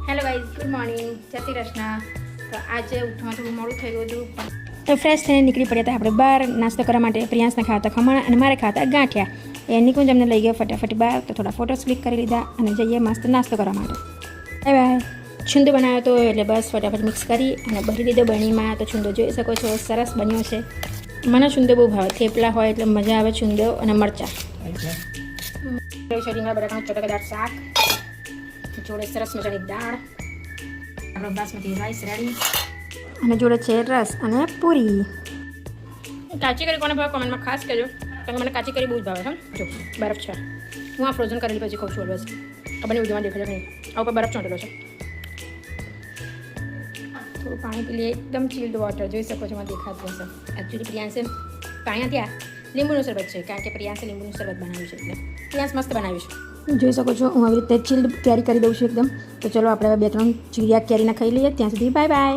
Hello guys, good morning, જય શ્રી કૃષ્ણ. તો આજે ઉઠવામાં થોડું મોડું થઈ ગયું હતું, તો ફ્રેશ થઈને નીકળી પડ્યા હતા આપણે બહાર નાસ્તો કરવા માટે. પ્રિયાંશને ખાતા ખમણ અને મારે ખાતા ગાંઠિયા. એ નિકુંજ અમને લઈ ગયો ફટાફટ બહાર, તો થોડા ફોટોસ ક્લિક કરી લીધા અને જઈએ મસ્ત નાસ્તો કરવા માટે. Bye bye. છુંદો બનાવ્યો હતો એટલે બસ ફટાફટ મિક્સ કરી અને ભરી લીધો બરણીમાં. તો છુંદો જોઈ શકો છો, સરસ બન્યો છે. મને છુંદો બહુ ભાવે, થેપલા હોય એટલે મજા આવે. છુંદો અને મરચાં, રીંગણા બટાકાનું ચટકદાર શાક, જોડે સરસ મજાની દાળ, આપણો બાસમતી રાઈસ રેડી, અને જોડે છે રસ અને પૂરી. કાચી કરી કોને ભાવે કોમેન્ટમાં ખાસ કહેજો, કારણ કે મને કાચી કરી બહુ જ ભાવે છે. જો બરફ છે, હું આ ફ્રોઝન કરેલી પછી ખાઉં છું. બસ ખબર નહીં વિડીયોમાં દેખાડો નહીં, આ ઉપર બરફ ચોંટેલો છે. થોડું પાણી પી લઈએ, એકદમ ચીલ્ડ વોટર જોઈ શકો છો, એમાં દેખાતું હશે. એકચ્યુઅલી પ્રિયાંશે પાણી નથી, આ લીંબુનું શરબત છે, કારણ કે પ્રિયાંશે લીંબુનું શરબત બનાવ્યું છે એટલે પ્રિયાંશ મસ્ત બનાવ્યું છે. જોઈ શકો છો, હું આવી રીતે ચીલ્ડ કેરી કરી દઉં છું એકદમ. તો ચલો આપણે 2-3 ચીડિયા કેરીના ખાઈ લઈએ. ત્યાં સુધી બાય બાય.